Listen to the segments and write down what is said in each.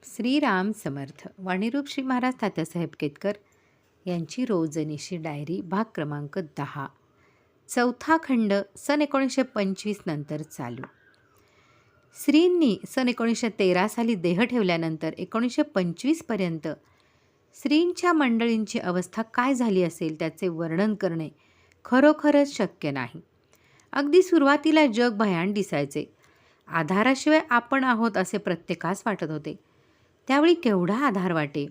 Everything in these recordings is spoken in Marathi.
श्रीराम समर्थ. वाणीरूप श्री महाराज तात्यासाहेब केतकर यांची रोजनिशी डायरी, भाग क्रमांक 10, चौथा खंड, सन 1925 नंतर चालू. श्रींनी सन 1913 साली देह ठेवल्यानंतर 1925पर्यंत श्रींच्या मंडळींची अवस्था काय झाली असेल त्याचे वर्णन करणे खरोखरच शक्य नाही. अगदी सुरुवातीला जग भयान दिसायचे. आधाराशिवाय आपण आहोत असे प्रत्येकास वाटत होते. त्यावेळी केवढा आधार वाटे.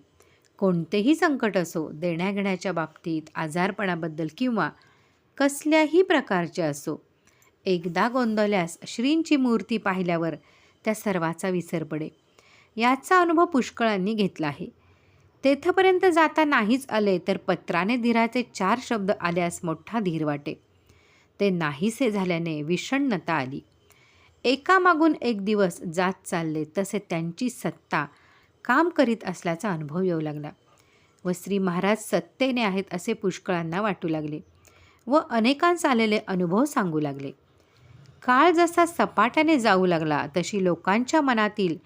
कोणतेही संकट असो, देण्याघेण्याच्या बाबतीत, आजारपणाबद्दल किंवा कसल्याही प्रकारचे असो, एकदा गोंदवल्यास श्रींची मूर्ती पाहिल्यावर त्या सर्वाचा विसर पडे. याचा अनुभव पुष्कळांनी घेतला आहे. तेथपर्यंत जाता नाहीच आले तर पत्राने धीराचे 4 शब्द आल्यास मोठा धीर वाटे. ते नाहीसे झाल्याने विषण्णता आली. एकामागून एक दिवस जात चालले तसे त्यांची सत्ता काम करीत असल्याचा अनुभव येऊ लागला व श्री महाराज सत्तेने आहेत असे पुष्कळांना वाटू लागले व अनेकांस आलेले अनुभव सांगू लागले. काळ जसा सपाट्याने जाऊ लागला तशी लोकांच्या मनातील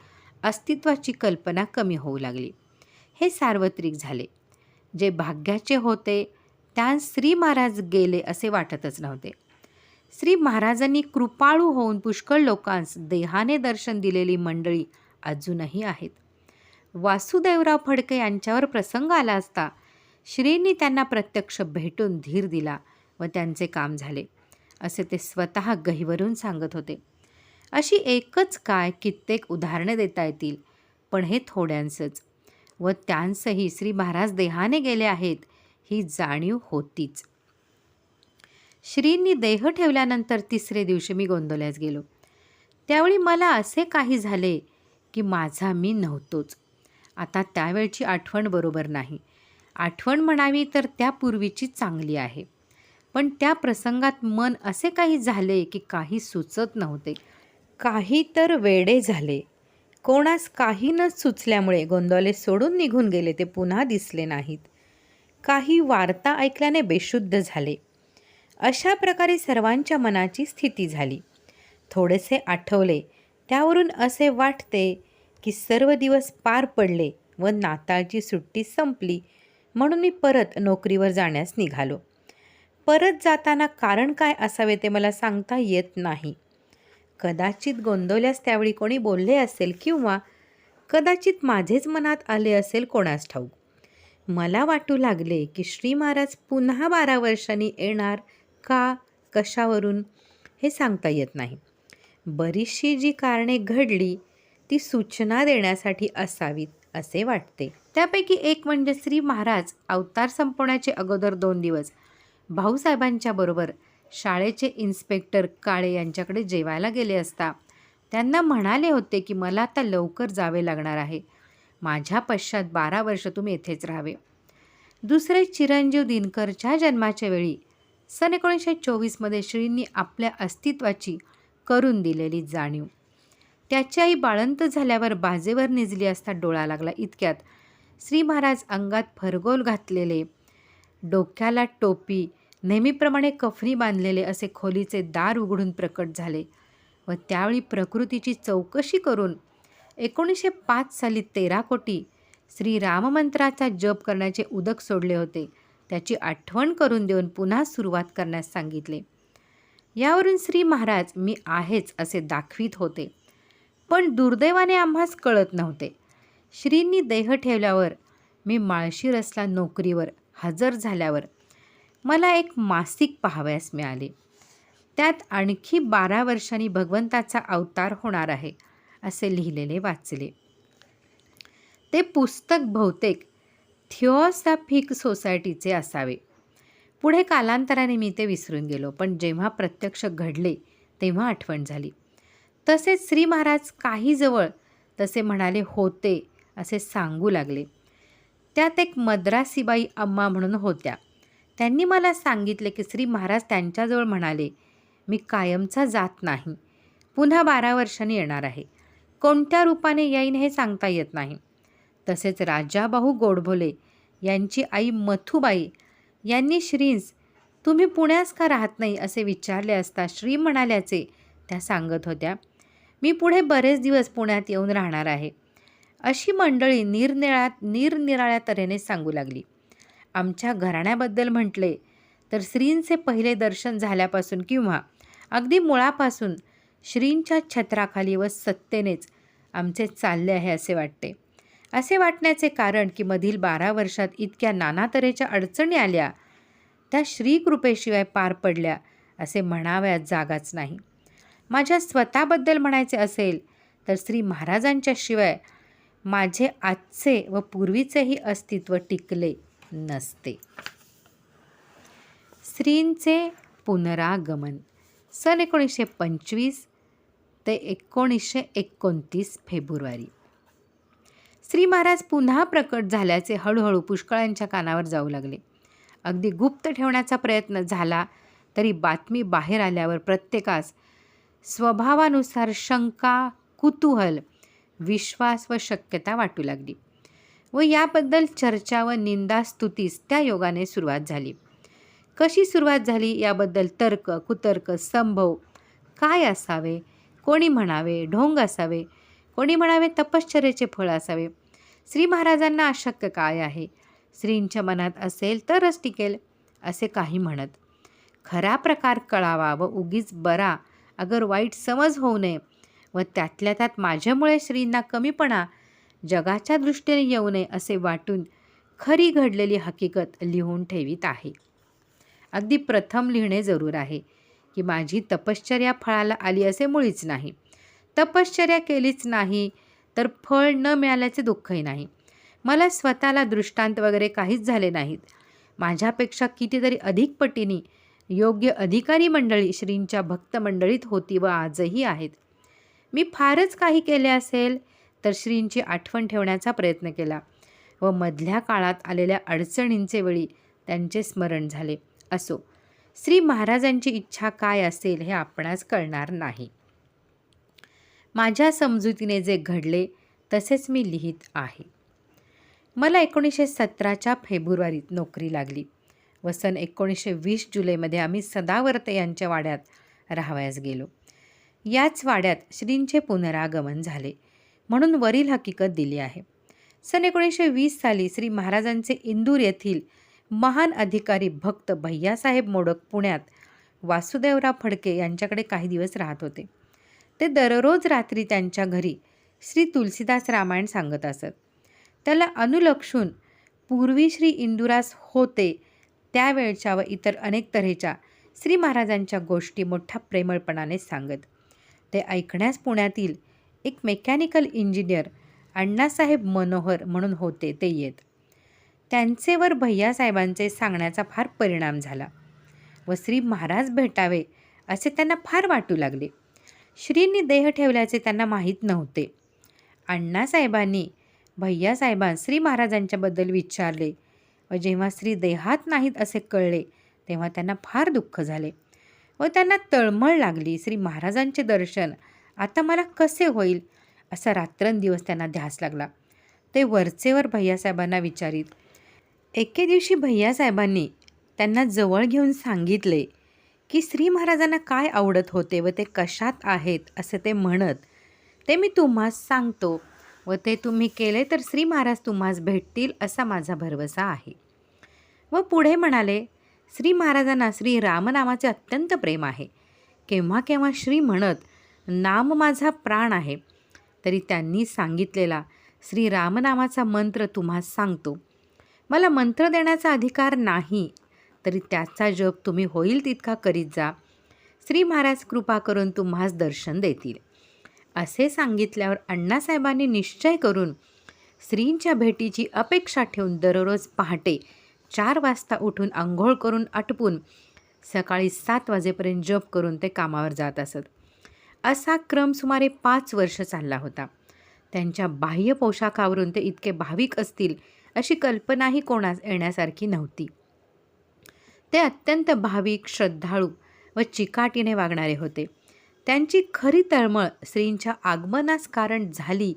अस्तित्वाची कल्पना कमी होऊ लागली. हे सार्वत्रिक झाले. जे भाग्याचे होते त्यांस श्री महाराज गेले असे वाटतच नव्हते. श्री महाराजांनी कृपाळू होऊन पुष्कळ लोकांस देहाने दर्शन दिलेली मंडळी अजूनही आहेत. वासुदेवराव फडके यांच्यावर प्रसंग आला असता श्रींनी त्यांना प्रत्यक्ष भेटून धीर दिला व त्यांचे काम झाले असे ते स्वतः गहिवरून सांगत होते. अशी एकच काय कित्येक उदाहरणे देता येतील, पण हे थोड्यांसच व त्यांसही श्री महाराज देहाने गेले आहेत ही जाणीव होतीच. श्रींनी देह ठेवल्यानंतर 3रे दिवशी मी गोंदवल्यास गेलो. त्यावेळी मला असे काही झाले की माझा मी नव्हतोच. आता त्यावेळची आठवण बरोबर नाही. आठवण म्हणावी तर त्यापूर्वीची चांगली आहे. पण त्या प्रसंगात मन असे काही झाले की काही सुचत नव्हते. काही तर वेडे झाले. कोणास काही न सुचल्यामुळे गोंदवले सोडून निघून गेले ते पुन्हा दिसले नाहीत. काही वार्ता ऐकल्याने बेशुद्ध झाले. अशा प्रकारे सर्वांच्या मनाची स्थिती झाली. थोडेसे आठवले त्यावरून असे वाटते की सर्व दिवस पार पडले व नाताळची सुट्टी संपली म्हणून मी परत नोकरीवर जाण्यास निघालो. परत जाताना कारण काय असावे ते मला सांगता येत नाही. कदाचित गोंदवल्यास त्यावेळी कोणी बोलले असेल किंवा कदाचित माझेच मनात आले असेल, कोणास ठाऊक. मला वाटू लागले की श्री महाराज पुन्हा 12 वर्षांनी येणार का, कशावरून हे सांगता येत नाही. बरीचशी जी कारणे घडली ती सूचना देण्यासाठी असावीत असे वाटते. त्यापैकी एक म्हणजे श्री महाराज अवतार संपवण्याचे अगोदर 2 दिवस भाऊसाहेबांच्या बरोबर शाळेचे इन्स्पेक्टर काळे यांच्याकडे जेवायला गेले असता त्यांना म्हणाले होते की मला आता लवकर जावे लागणार आहे. माझ्या पश्चात 12 वर्ष तुम्ही येथेच राहावे. दुसरे चिरंजीव दिनकरच्या जन्माच्या वेळी सन 1924मध्ये श्रींनी आपल्या अस्तित्वाची करून दिलेली जाणीव. त्याची आई बाळंत झाल्यावर बाजेवर निजली असता डोळा लागला इतक्यात श्री महाराज अंगात फरगोल घातलेले, डोक्याला टोपी, नेहमीप्रमाणे कफनी बांधलेले असे खोलीचे दार उघडून प्रकट झाले व त्यावेळी प्रकृतीची चौकशी करून 1905 साली 13 कोटी श्रीराममंत्राचा जप करण्याचे उदक सोडले होते त्याची आठवण करून देऊन पुन्हा सुरुवात करण्यास सांगितले. यावरून श्री महाराज मी आहेच असे दाखवीत होते, पण दुर्दैवाने आम्हास कळत नव्हते. श्रींनी देह ठेवल्यावर मी माळशिरसला नोकरीवर हजर झाल्यावर मला एक मासिक पाहावयास मिळाले. त्यात आणखी 12 वर्षांनी भगवंताचा अवतार होणार आहे असे लिहिलेले वाचले. ते पुस्तक बहुतेक थिओसॉफिक सोसायटीचे असावे. पुढे कालांतराने मी ते विसरून गेलो, पण जेव्हा प्रत्यक्ष घडले तेव्हा आठवण झाली. तसेच श्री महाराज काही जवळ तसे म्हणाले होते असे सांगू लागले. त्यात एक मद्रासीबाई अम्मा म्हणून होत्या. त्यांनी मला सांगितले की श्री महाराज त्यांच्याजवळ म्हणाले, मी कायमचा जात नाही, पुन्हा 12 वर्षांनी येणार आहे. कोणत्या रूपाने येईन हे सांगता येत नाही. तसेच राजाभाऊ गोडबोले यांची आई मथुबाई यांनी श्रींस तुम्ही पुण्यास का राहत नाही असे विचारले असता श्री म्हणाल्याचे त्या सांगत होत्या, मी पुढे बरेच दिवस पुण्यात येऊन राहणार आहे. अशी मंडळी निरनिराळ्या तऱ्हेने सांगू लागली. आमच्या घराण्याबद्दल म्हटले तर श्रींचे पहिले दर्शन झाल्यापासून किंवा अगदी मुळापासून श्रींच्या छत्राखाली व सत्तेनेच आमचे चालले आहे असे वाटते. असे वाटण्याचे कारण की मधील 12 वर्षात इतक्या नाना तऱ्हेच्या अडचणी आल्या, त्या श्रीकृपेशिवाय पार पडल्या असे म्हणाव्यात जागाच नाही. माझ्या स्वतःबद्दल म्हणायचे असेल तर श्री महाराजांच्या शिवाय माझे आजचे व पूर्वीचेही अस्तित्व टिकले नसते. श्रींचे पुनरागमन सन 1925 ते 1929 फेब्रुवारी. श्री महाराज पुन्हा प्रकट झाल्याचे हळूहळू पुष्कळांच्या कानावर जाऊ लागले. अगदी गुप्त ठेवण्याचा प्रयत्न झाला तरी बातमी बाहेर आल्यावर प्रत्येकास स्वभावानुसार शंका, कुतूहल, विश्वास व शक्यता वाटू लागली व याबद्दल चर्चा व निंदास्तुतीस त्या योगाने सुरुवात झाली. कशी सुरुवात झाली याबद्दल तर्क, कुतर्क, संभव काय असावे, कोणी म्हणावे ढोंग असावे, कोणी म्हणावे तपश्चर्याचे फळ असावे. श्री महाराजांना अशक्य काय आहे, श्रींच्या मनात असेल तरच टिकेल असे काही म्हणत. खरा प्रकार कळावा व उगीच बरा अगर वाईट समज होऊ नये व त्यातल्या त्यात माझ्यामुळे श्रींना कमीपणा जगाच्या दृष्टीने येऊ नये असे वाटून खरी घडलेली हकीकत लिहून ठेवीत आहे. अगदी प्रथम लिहिणे जरूर आहे की माझी तपश्चर्या फळाला आली असे मुळीच नाही. तपश्चर्या केलीच नाही तर फळ न मिळाल्याचे दुःखही नाही. मला स्वतःला दृष्टांत वगैरे काहीच झाले नाहीत. माझ्यापेक्षा कितीतरी अधिक पटीने योग्य अधिकारी मंडळी श्रींच्या भक्त मंडळीत होती व आजही आहेत. मी फारच काही केले असेल तर श्रींची आठवण ठेवण्याचा प्रयत्न केला व मधल्या काळात आलेल्या अडचणींचे वेळी त्यांचे स्मरण झाले. असो, श्री महाराजांची इच्छा काय असेल हे आपणास कळणार नाही. माझ्या समजुतीने जे घडले तसेच मी लिहित आहे. मला 1917च्या फेब्रुवारीत नोकरी लागली व सन 1920 जुलैमध्ये आम्ही सदावर्ते यांच्या वाड्यात राहावयास गेलो. याच वाड्यात श्रींचे पुनरागमन झाले म्हणून वरील हकीकत दिली आहे. सन 1920 साली श्री महाराजांचे इंदूर येथील महान अधिकारी भक्त भैयासाहेब मोडक पुण्यात वासुदेवराव फडके यांच्याकडे काही दिवस राहत होते. ते दररोज रात्री त्यांच्या घरी श्री तुलसीदास रामायण सांगत असत. त्याला अनुलक्षून पूर्वी श्री इंदुरास होते त्यावेळच्या व इतर अनेक तऱ्हेच्या श्री महाराजांच्या गोष्टी मोठ्या प्रेमळपणाने सांगत. ते ऐकण्यास पुण्यातील एक मेकॅनिकल इंजिनियर अण्णासाहेब मनोहर म्हणून होते ते येत. त्यांचेवर भैयासाहेबांचे सांगण्याचा फार परिणाम झाला व श्री महाराज भेटावे असे त्यांना फार वाटू लागले. श्रींनी देह ठेवल्याचे त्यांना माहीत नव्हते. अण्णासाहेबांनी भैयासाहेबांस श्री महाराजांच्याबद्दल विचारले व जेव्हा श्री देहात नाहीत असे कळले तेव्हा त्यांना फार दुःख झाले व त्यांना तळमळ लागली. श्री महाराजांचे दर्शन आता मला कसे होईल असा रात्रंदिवस त्यांना ध्यास लागला. ते वरचेवर भैयासाहेबांना विचारित. एके दिवशी भैयासाहेबांनी त्यांना जवळ घेऊन सांगितले की श्री महाराजांना काय आवडत होते व ते कशात आहेत असे ते म्हणत. ते मी तुम्हास सांगतो व ते तुम्ही केले तर श्री महाराज तुम्हास भेटतील असा माझा भरवसा आहे. व पुढे म्हणाले, श्री महाराजांना श्री रामनामाचे अत्यंत प्रेम आहे. केव्हा केव्हा श्री म्हणत, नाम माझा प्राण आहे. तरी त्यांनी सांगितलेला श्री रामनामाचा मंत्र तुम्हास सांगतो. मला मंत्र देण्याचा अधिकार नाही, तरी त्याचा जप तुम्ही होईल तितका करीत जा. श्री महाराज कृपा करून तुम्हास दर्शन देतील. असे सांगितल्यावर अण्णासाहेबांनी निश्चय करून श्रींच्या भेटीची अपेक्षा ठेवून दररोज पहाटे 4 वाजता उठून आंघोळ करून आटपून सकाळी 7 वाजेपर्यंत जप करून ते कामावर जात असत. असा क्रम सुमारे 5 वर्ष चालला होता. त्यांच्या बाह्य पोशाखावरून ते इतके भाविक असतील अशी कल्पनाही कोणास येण्यासारखी नव्हती. ते अत्यंत भाविक, श्रद्धाळू व चिकाटीने वागणारे होते. त्यांची खरी तळमळ श्रींच्या आगमनास कारण झाली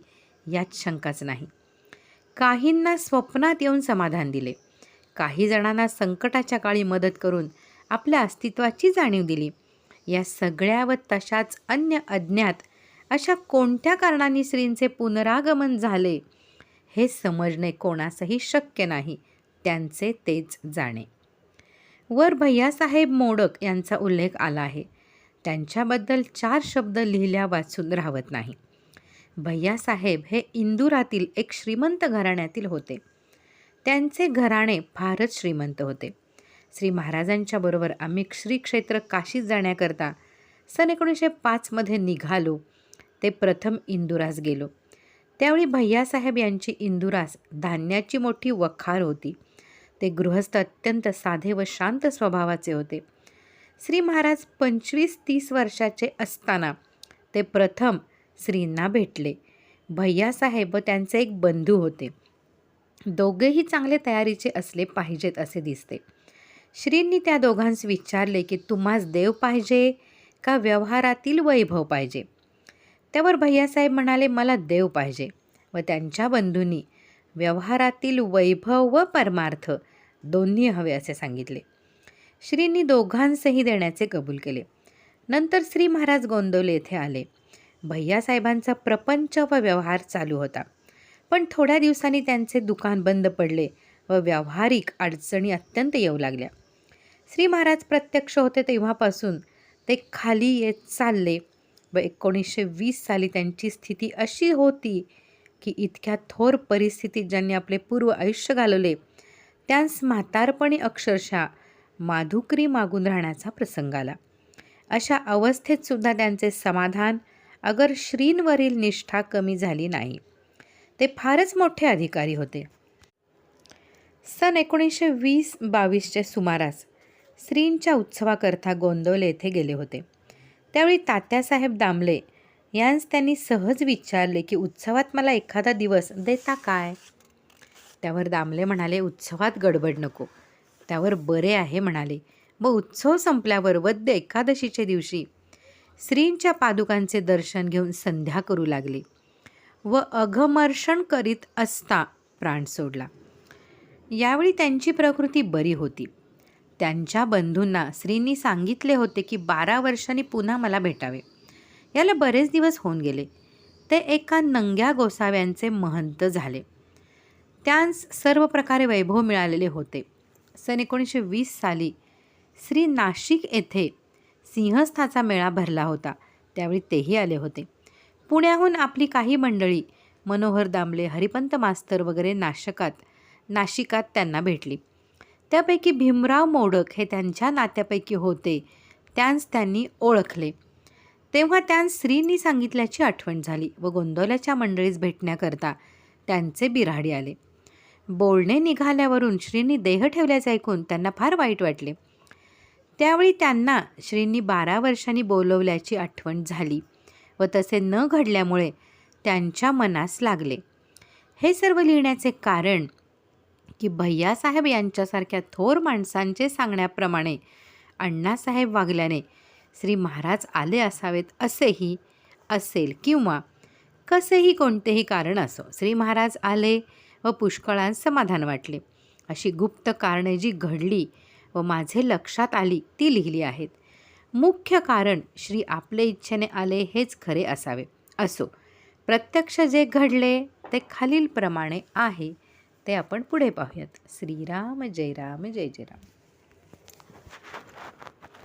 यात शंकाच नाही. काहींना स्वप्नात येऊन समाधान दिले, काही जणांना संकटाच्या काळी मदत करून आपल्या अस्तित्वाची जाणीव दिली. या सगळ्या व तशाच अन्य अज्ञात अशा कोणत्या कारणाने श्रींचे पुनरागमन झाले हे समजणे कोणासही शक्य नाही, त्यांचे तेच जाणे. वर भैयासाहेब मोडक यांचा उल्लेख आला आहे. त्यांच्याबद्दल 4 शब्द लिहिल्या वाचून राहत नाही. भैयासाहेब हे इंदुरातील एक श्रीमंत घराण्यातील होते. त्यांचे घराणे फारच श्रीमंत होते. श्री महाराजांच्या बरोबर आम्ही श्री क्षेत्र काशीत जाण्याकरता सन 1905 निघालो. ते प्रथम इंदुरास गेलो. त्यावेळी भैयासाहेब यांची इंदुरास धान्याची मोठी वखार होती. ते गृहस्थ अत्यंत साधे व शांत स्वभावाचे होते. श्री महाराज 25-30 वर्षाचे असताना ते प्रथम श्रींना भेटले. भैयासाहेब व त्यांचे एक बंधू होते. दोघेही चांगले तयारीचे असले पाहिजेत असे दिसते. श्रींनी त्या दोघांस विचारले की तुम्हास देव पाहिजे का व्यवहारातील वैभव पाहिजे? त्यावर भैयासाहेब म्हणाले मला देव पाहिजे. व त्यांच्या बंधूंनी व्यवहारातील वैभव व परमार्थ दोन्ही हवे असे सांगितले. श्रींनी दोघांसही देण्याचे कबूल केले. नंतर श्री महाराज गोंदवले येथे आले. भैयासाहेबांचा प्रपंच व व्यवहार चालू होता. पण थोड्या दिवसांनी त्यांचे दुकान बंद पडले व व्यावहारिक अडचणी अत्यंत येऊ लागल्या. श्री महाराज प्रत्यक्ष होते तेव्हापासून ते खाली येत चालले व 1920 साली त्यांची स्थिती अशी होती की इतक्या थोर परिस्थितीत ज्यांनी आपले पूर्व आयुष्य घालवले त्यांस म्हातारपणी अक्षरशः माधुकरी मागून राहण्याचा प्रसंग आला. अशा अवस्थेत सुद्धा त्यांचे समाधान अगर श्रींवरील निष्ठा कमी झाली नाही. ते फारच मोठे अधिकारी होते. सन 1920-22च्या सुमारास श्रींच्या उत्सवाकरता गोंदवले येथे गेले होते. त्यावेळी तात्यासाहेब दामले यांस त्यांनी सहज विचारले की उत्सवात मला एखादा दिवस देता काय? त्यावर दामले म्हणाले उत्सवात गडबड नको. त्यावर बरे आहे म्हणाले व उत्सव संपल्यावर वद्य एकादशीचे दिवशी श्रींच्या पादुकांचे दर्शन घेऊन संध्या करू लागले व अघमर्षण करीत असता प्राण सोडला. यावेळी त्यांची प्रकृती बरी होती. त्यांच्या बंधूंना श्रींनी सांगितले होते की 12 वर्षांनी पुन्हा मला भेटावे. याला बरेच दिवस होऊन गेले. ते एका नंग्या गोसाव्यांचे महंत झाले. त्यांस सर्व प्रकारे वैभव मिळालेले होते. सन 1920 साली श्री नाशिक येथे सिंहस्थाचा मेळा भरला होता. त्यावेळी तेही आले होते. पुण्याहून आपली काही मंडळी मनोहर दामले, हरिपंत मास्तर वगैरे नाशिकात त्यांना भेटली. त्यापैकी भीमराव मोडक हे त्यांच्या नात्यापैकी होते. त्यांस त्यांनी ओळखले. तेव्हा त्यांस श्रींनी सांगितल्याची आठवण झाली व गोंदवल्याच्या मंडळीस भेटण्याकरता त्यांचे बिऱ्हाडी आले. बोलणे निघाल्यावरून श्रींनी देह ठेवल्याचे ऐकून त्यांना फार वाईट वाटले. त्यावेळी त्यांना श्रींनी 12 वर्षांनी बोलवल्याची आठवण झाली व तसे न घडल्यामुळे त्यांच्या मनास लागले. हे सर्व लिहिण्याचे कारण की भैयासाहेब यांच्यासारख्या थोर माणसांचे सांगण्याप्रमाणे अण्णासाहेब वागल्याने श्री महाराज आले असावेत असेही असेल किंवा कसेही कोणतेही कारण असो, श्री महाराज आले व पुष्कळांस समाधान वाटले. अशी गुप्त कारणे जी घडली व माझे लक्षात आली ती लिहिली आहेत. मुख्य कारण श्री आपले इच्छेने आले हेच खरे असावे. असो, प्रत्यक्ष जे घडले ते खालीलप्रमाणे आहे ते आपण पुढे पाहूयात. श्रीराम जय राम जय जय राम.